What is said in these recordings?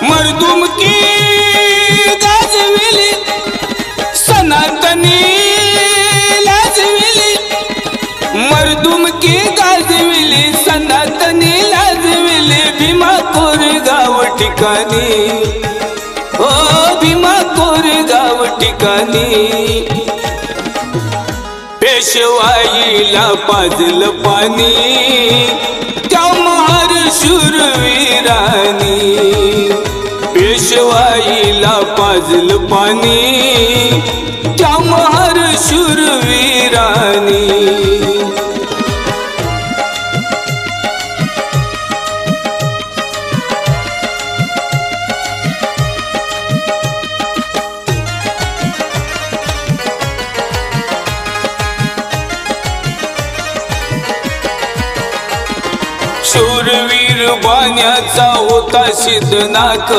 मर्दुम की गाजविली सनातनी लाजविली, मर्दुम की गाजविली सनातनी लाजविली, भीमा कोरेगाव ठिकाणी, ओ भीमा कोरेगाव ठिकाणी, पेशवाईला पाजलं पाणी त्या महार शूरवीरांनी, पेशवाईला पाजलं पाणी त्या महार शूरवीरांनी। शूरवीर बाण्याचा होता सिद्धनाक,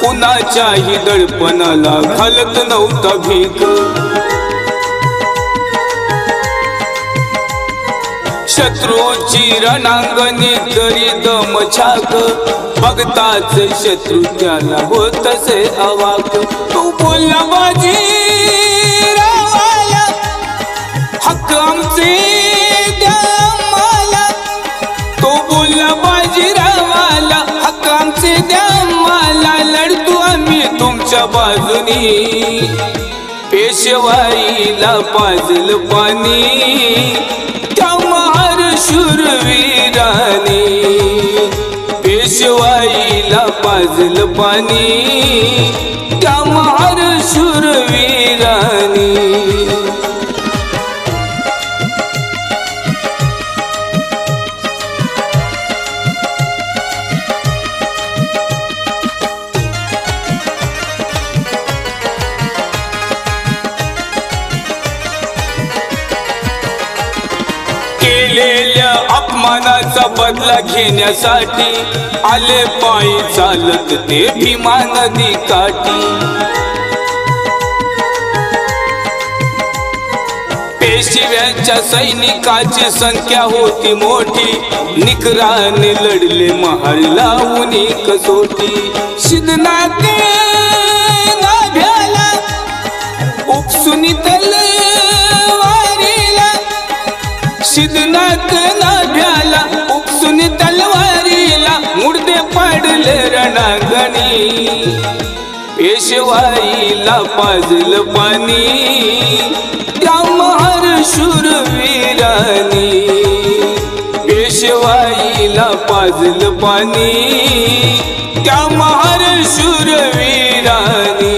कुणाच्याही दडपणाला घालत नव्हता भीक, शत्रूची रणांगणी तरी दमछाक, बघताच शत्रू त्याला होत से अवाक, तू बोलला बाजी रावाला हक्क आमचे द्या मला, तो बोलला बाजीरावाला हक्क आमचे द्या मला, लढतो आम्ही तुमच्या बाजूनी, पेशवाईला पाजलं पाणी त्या महार शूरवीरांनी, पेशवाईला पाजलं पाणी त्या महार शूरवीरांनी। केलेल्या अपमानाचा बदला घेण्यासाठी आले पायी चालत ते भीमा नदी काठी, पेशव्यांच्या सैनिकाची संख्या होती मोठी, निकराने लढले महार लावून कसोटी, सिद्धनाथ नाभ्याला उपसुनी तलवारीला, सिद्धनाथ नाभ्याला उपसून तलवारीला, मुर्दे पाडले रणांगणी, पेशवाईला पाजलं पाणी त्या महार शूरवीरांनी, पेशवाईला पाजलं पाणी त्या महार शूरवीरांनी।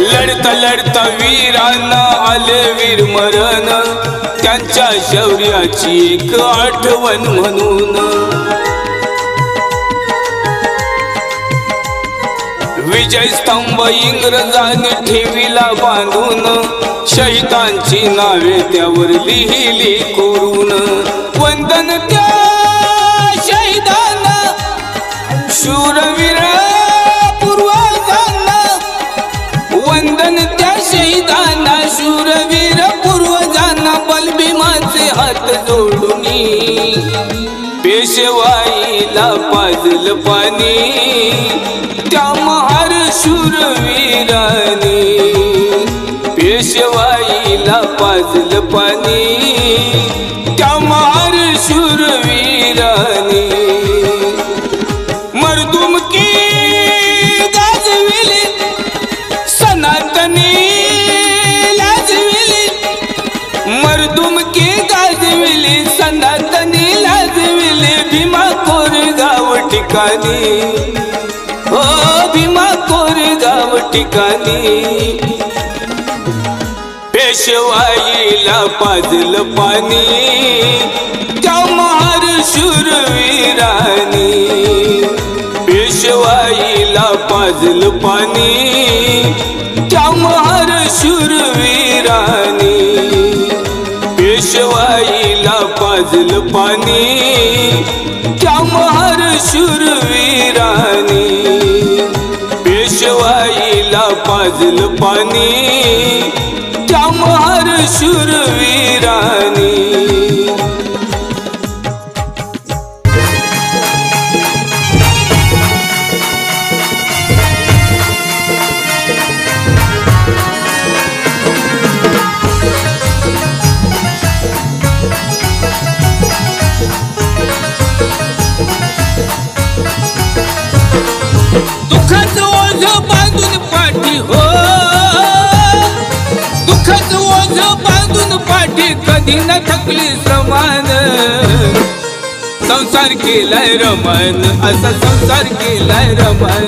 लढता लढता वीरांना आले वीर मरण, त्यांच्या शौर्याची एक आठवण म्हणून, विजय स्तंभ इंग्रजांनी ठेविला बांधून, शहीदांची नावे त्यावर लिहिली कोरून, वंदन त्या शहीदांना शूरवीर पूर्वजांना, वंदन त्या शहीदांना शूरवीर हात जोडूनी पेशवाईला पेशवाईला पाजल पाणी त्या महार शूरवीराने पेशवाईला पाजल पाणी त्या महार शूरवीराने मर्दुम की गाजविली सनातनी लाजविली मर्दुम की गाजविली सनातनी लाजविली भीमा कोरेगाव ठिकाणी हो भीमा कोरेगाव ठिकाणी पेशवाईला पाजल पाणी त्या महार शूरवीराने पेशवाईला पाजल पाणी त्या महार शूरवीराने पेशवाईला पाजल पाणी त्या महार शूरवीराने पेशवाईला पाजल पाणी त्या महार शूरवीराने दुःखाचं ओझ बांधून पाठी हो दुःखाचं ओझ बांधून पाठी कधी न थकली समान संसार केलाय रमण असा संसार केलाय रमण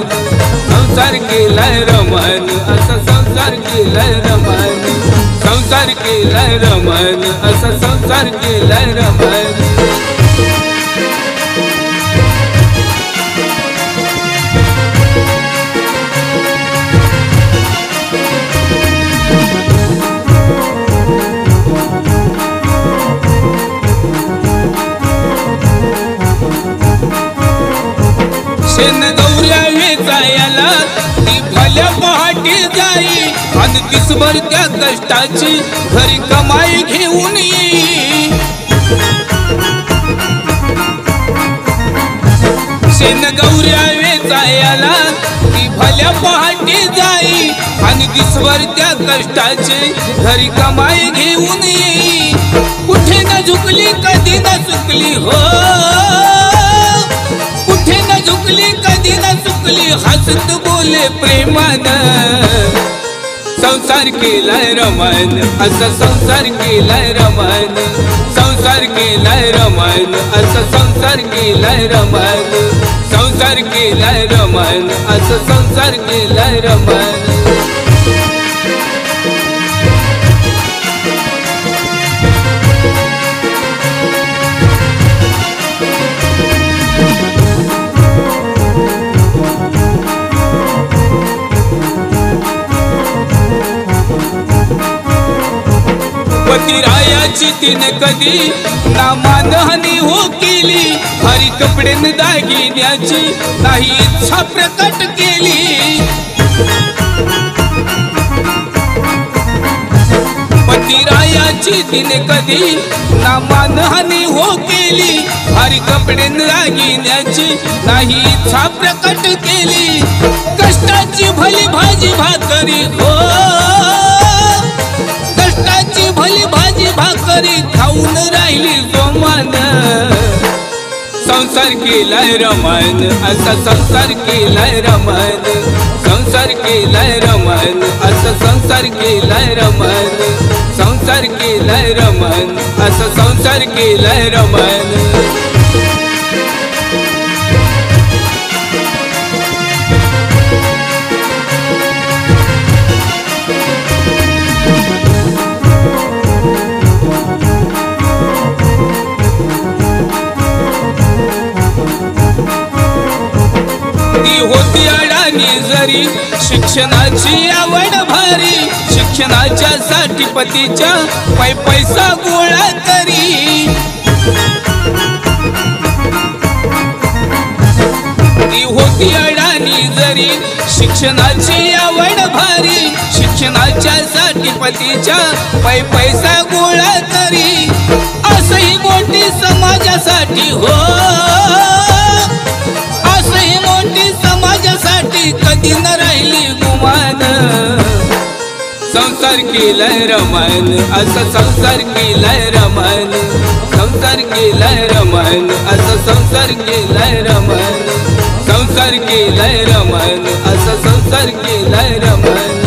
संसार केलाय रमण असा संसार केलाय रमण संसार केलाय रमण असा संसार केलाय रमण शेण गौऱ्या वेचायला ती भल्या पहाटे जाई आणि दिसभर त्या कष्टाची घरी कमाई घेऊन येई शेण गौऱ्या वेचायला ती भल्या पहाटे जाई आणि दिसभर त्या कष्टाची घरी कमाई घेऊन येई कुठे न झुकली कधी न चुकली हो कुठे न झुकली कधी न चुकली हसत बोले प्रेमानं संसार केलाय रमण असा संसार केलाय रमण संसार केलाय रमण असा संसार केलाय रमण संसार केलाय रमण असा संसार केलाय रमण पतिरायाची तिने कधी ना मानहानी हो केली हरी कपडे दागिन्याची नाही इच्छा प्रकट केली पतिरायाची तिने कधी ना मानहानी हो केली हरी कपडे दागिन्याची नाही इच्छा प्रकट केली कष्टाची भली भाजी भाकरी हो कष्टाची भली भाजी भाकरी खाऊन राहिली जोमान संसार केलाय रमण असा संसार केलाय रमण संसार केलाय रमण असा संसार केलाय रमण संसार केलाय रमण असा संसार केलाय रमण होती अडाणी जरी शिक्षणाची आवड भारी शिक्षणाच्या साठी पतीच्या पैसा गोळा करी ती होती अडाणी जरी शिक्षणाची आवड भारी शिक्षणाच्या साठी पतीच्या पैसा गोळा करी असही मोठी समाजासाठी हो संसार केलाय रमण असं संसार केलाय रमण संसार केलाय रमण असं संसार केलाय रमण संसार केलाय रमण असं संसार केलाय रमण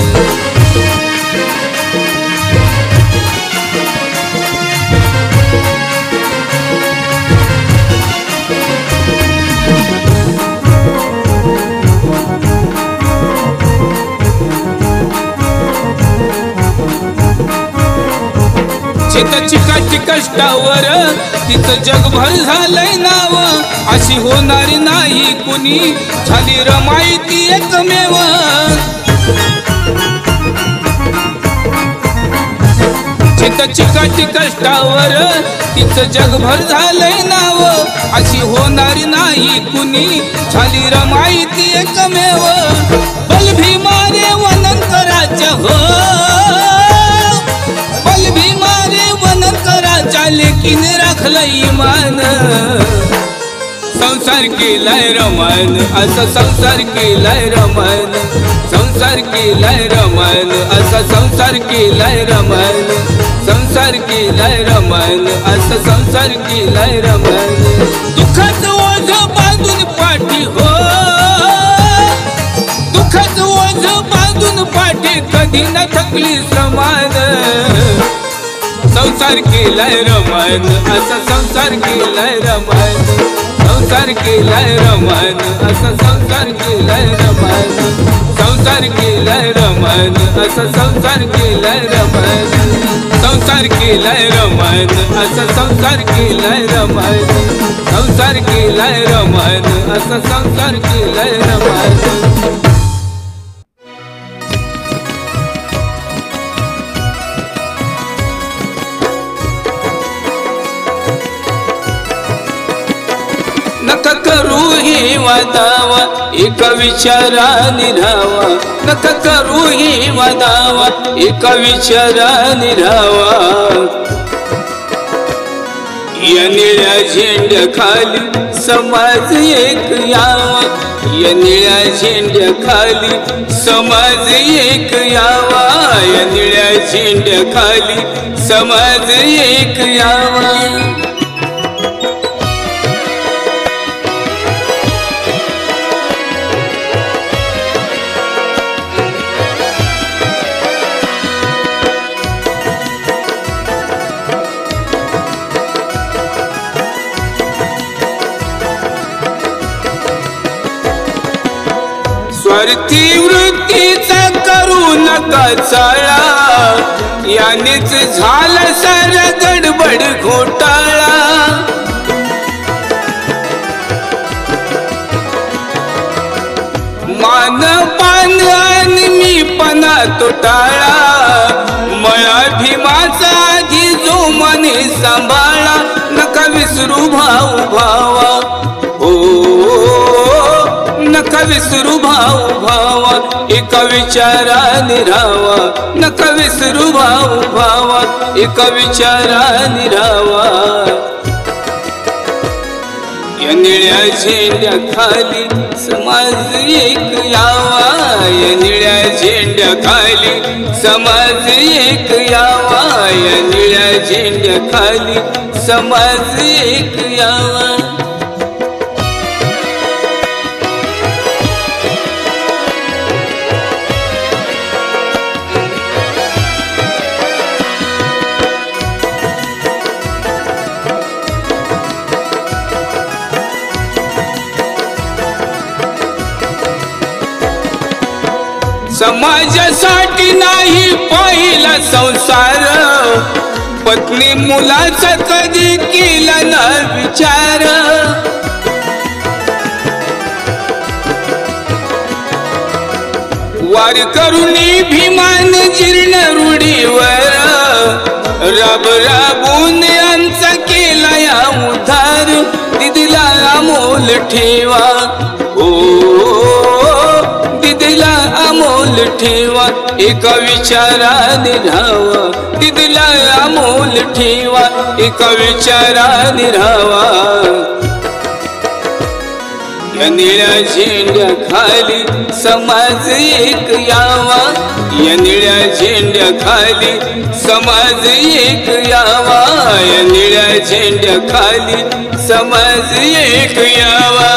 चिकाटी कष्टावर तिचं जगभर झालंय नाव अशी होणार नाही कुणी झाली रमाई ती एकमेव चिकाटी कष्टावर तिचं जगभर झालंय नाव अशी होणार नाही कुणी झाली रमाई ती एकमेव बल भीमारे वनंतराच्या हो लेकिन राखलं इमान संसार केलाय रमण असं संसार केलाय रमण संसार केलाय रमण असं संसार केलाय रमण संसार केलाय रमण असं संसार केलाय रमण दुःखाचं ओझ बांधून पाठी हो दुःखाचं ओझ बांधून पाठी कधी न थकली समान संसार केलाय रमण असं संसार केलाय रमण संसार केलाय रमण असं संसार केलाय रमण संसार केलाय रमण असं संसार केलाय रमण संसार केलाय रमण असं संसार केलाय रमण संसार केलाय रमण असं संसार केलाय रमण नका करू ही वादावा एका विचाराने राहावा नका करू ही वादावा एका विचाराने राहावा या निळ्या झेंड्याखाली समाज एक यावा या निळ्या झेंड्याखाली समाज एक यावा या निळ्या झेंड्याखाली समाज एक यावा स्वार्थी वृत्तीचा करू नका चाळा यानेच झाला सारा गडबड घोटाळा मान पान आणि मी पणा तो टाळा मळा भीमाचा आधी जो मने सांभाळा नका विसरू भाऊ भावा हो नका विसरू भाऊ भावा एका विचाराने राहावा नका विसरू भाऊ भावा एका विचाराने राहावा या निळ्या झेंड्याखाली समाज एक यावा या निळ्या झेंड्याखाली समाज एक यावा या निळ्या झेंड्याखाली समाज एक यावा समाजासाठी नाही पहिला संसार पत्नी मुलाचा कधी केला ना विचार वार करुणी भीमान जीर्ण रूढीवर राब राबून आमचा केला या उद्धार दिदीला अमोल ठेवा ओ दिदीला अमोल ठेवा एका विचाराने राहावा दिदीला अमोल ठेवा एका विचाराने राहावा या निळ्या झेंड्या खाली समाज एक यावा, या निळ्या झेंड्या खाली समाज एक यावा, या निळ्या झेंड्या खाली समाज एक यावा।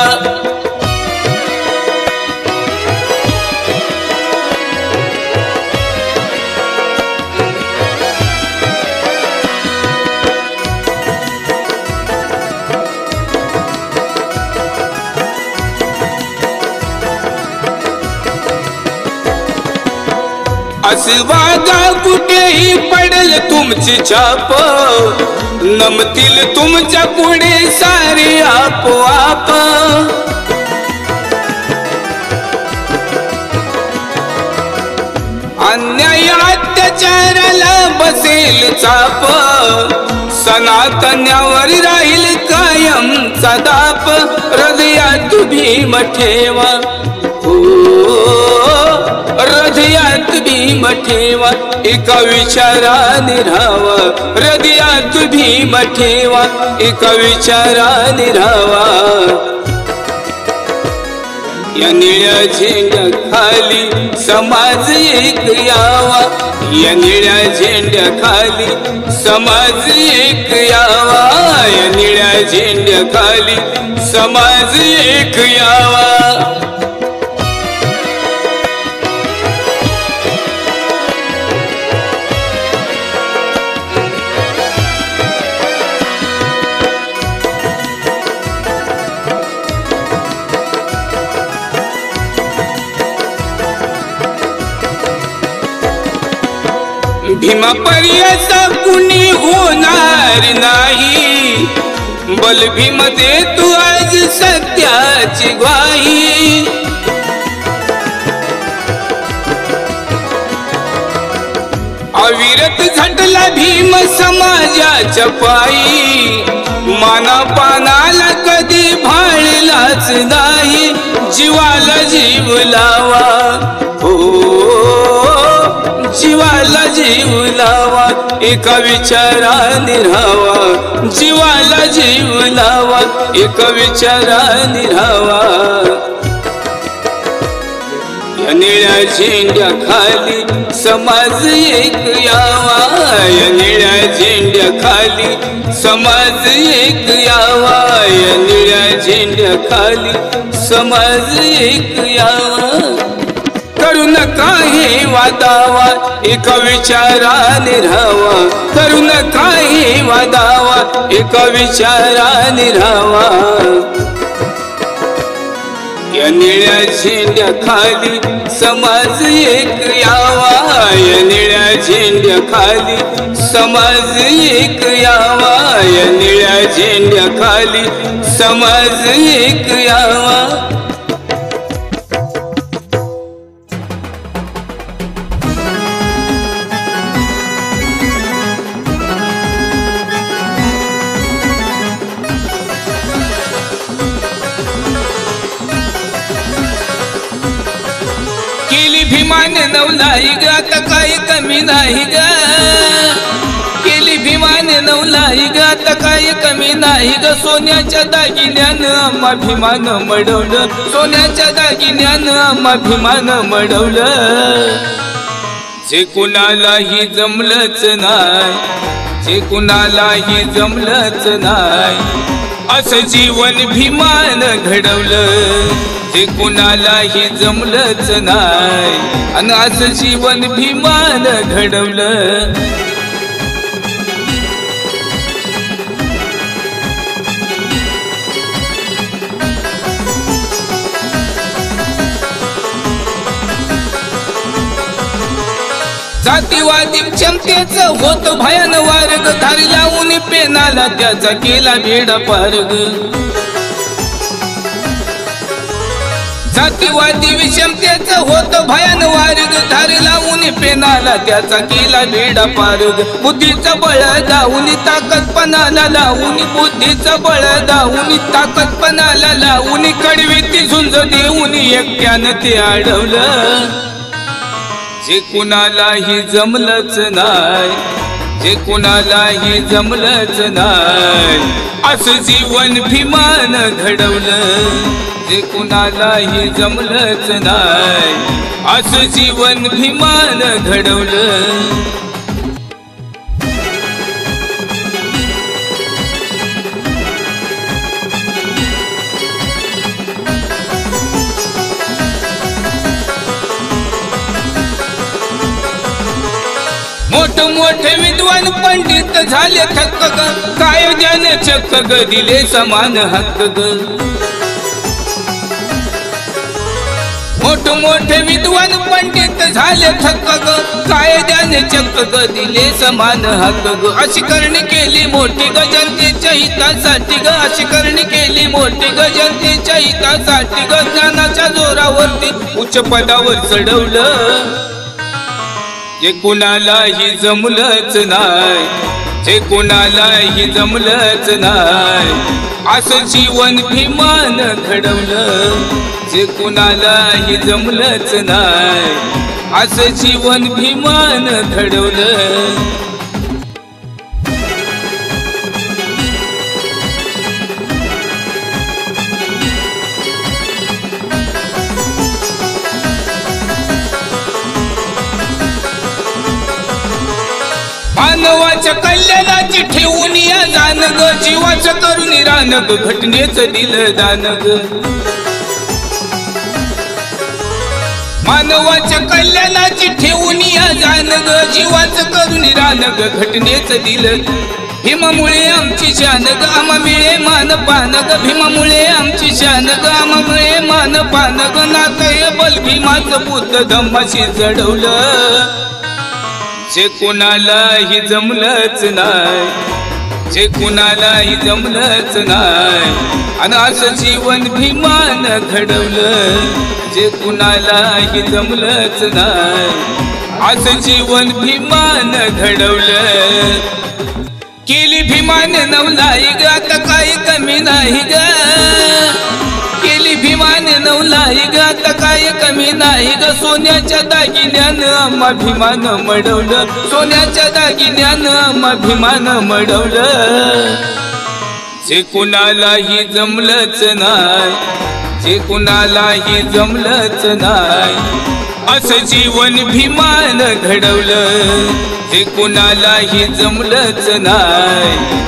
वागा कुठेही पडेल तुमची छाप, नमतील तुमच्या पुढे सारे आपोआप। अन्याय अत्याचाराला बसेल चाप, सनातन्यावर राहील कायमचा दाप। हृदयात भीम ठेवा, हृदयात भीम ठेवा, एका विचाराने राहावा। हृदयात भीम ठेवा, एका विचाराने राहावा। या निळ्या झेंड्या खाली समाज एक यावा, या निळ्या झेंड्या खाली समाज एक यावा, या निळ्या झेंड्या खाली समाज एक यावा। भीमापर्यंत कुणी होणार नाही, बल भीम दे तू आज सत्याची ग्वाही। अविरत झटला भीम समाजाच्या पायी, मानापानाला कधी भाळलाच नाही। जीवाला जीव लावा, जीवाला जीव लावा, एका विचाराने राहावा। जीवाला जीव लावा, एका विचाराने राहावा। या निळ्या झेंड्या खाली समाज एक यावा, या निळ्या झेंड्या खाली समाज एक यावा, या निळ्या झेंड्या खाली समाज एक यावा। करू नका हे वादावा, एका विचाराने राहावा। करू नका हे वादावा, एका विचाराने राहावा। या निळ्या झेंड्या खाली समाज एक यावा, या निळ्या झेंड्या खाली समाज एक यावा, या निळ्या झेंड्या खाली समाज एक यावा। भीमाने नवलाई ग, आता काही कमी नाही ग। केली भीमाने नवलाई ग, आता काही कमी नाही ग। सोन्याच्या दागिन्यानं आम्हा भीमानं मडवलं, सोन्याच्या दागिन्यानं आम्हा भीमानं मडवलं। जे कुणालाही जमलंच नाही, जे कुणालाही जमलंच नाही, असं जीवन भीमानं घडवलं। जे कुणालाही जमलंच नाही, आणि असं जीवन भीमानं घडवलं। जातीवादी क्षमतेचं होत भयान वार्ग, धारी लावून पेनाला त्याचा केला भेडा पारग। जातीवादी विषमतेचं होत भयान वार्ग, धारी लावून पेनाला त्याचा केला भेडा पारग। बुद्धीचं बळ दावून ताकदपणाला लावून, बुद्धीचं बळ दावून ताकदपणाला लावून, कडवीची झुंज देऊन एकट्यानं ते अडवलं। जे कुणालाही जमलंच नाही, जे कुणालाही जमलंच नाही असं जीवन भीमान घडवलं जे कुणालाही जमलंच नाही असं जीवन भीमान घडवलं मोठे विद्वान पंडित झाले थक्क ग कायद्याने चक्क ग दिले समान हक्क ग मोठे विद्वान पंडित झाले थक्क ग कायद्याने चक्क ग दिले समान हक्क ग अशी करणी केली मोठी ग जनतेच्या हितासाठी ग अशी करणी केली मोठी ग जनतेच्या हितासाठी ग ज्ञानाच्या जोरावरती उच्च पदावर चढवलं जे कुणालाही जमलंच नाही जे कुणालाही जमलंच नाही असं जीवन भीमान घडवलं जे कुणालाही जमलंच नाही असं जीवन भीमान घडवलं मानवाच्या कल्याणाची ठेवून या जाण ग जीवाचं करून रान ग घटनेचं दिलं दान ग मानवाच्या कल्याणाची ठेवून या जाण ग जीवाचं करून रान ग घटनेचं दिलं भीमामुळे आमची शान ग आम्हा मिळे मान पान ग भीमामुळे आमची शान ग आम्हा मिळे मान पान ग नातय बल भीमाचं बुद्ध धम्माशी जडवलं जे कुणालाही जमलंच नाही जे कुणालाही जमलंच नाही आणि असं जीवन भीमान घडवलं जे कुणालाही जमलंच नाही असं जीवन भीमान घडवलं केली भीमान नवलाई ग आता काही कमी नाही ग केली भीमान नवलाई ग आता काही कमी नाही ग सोन्याच्या दागिन्यानं आम्हा भीमान मडवलं सोन्याच्या दागिन्यानं आम्हा भीमान मडवलं जे कुणालाही जमलंच नाही जे कुणालाही जमलंच नाही असं जीवन भीमान घडवलं जे कुणालाही जमलंच नाही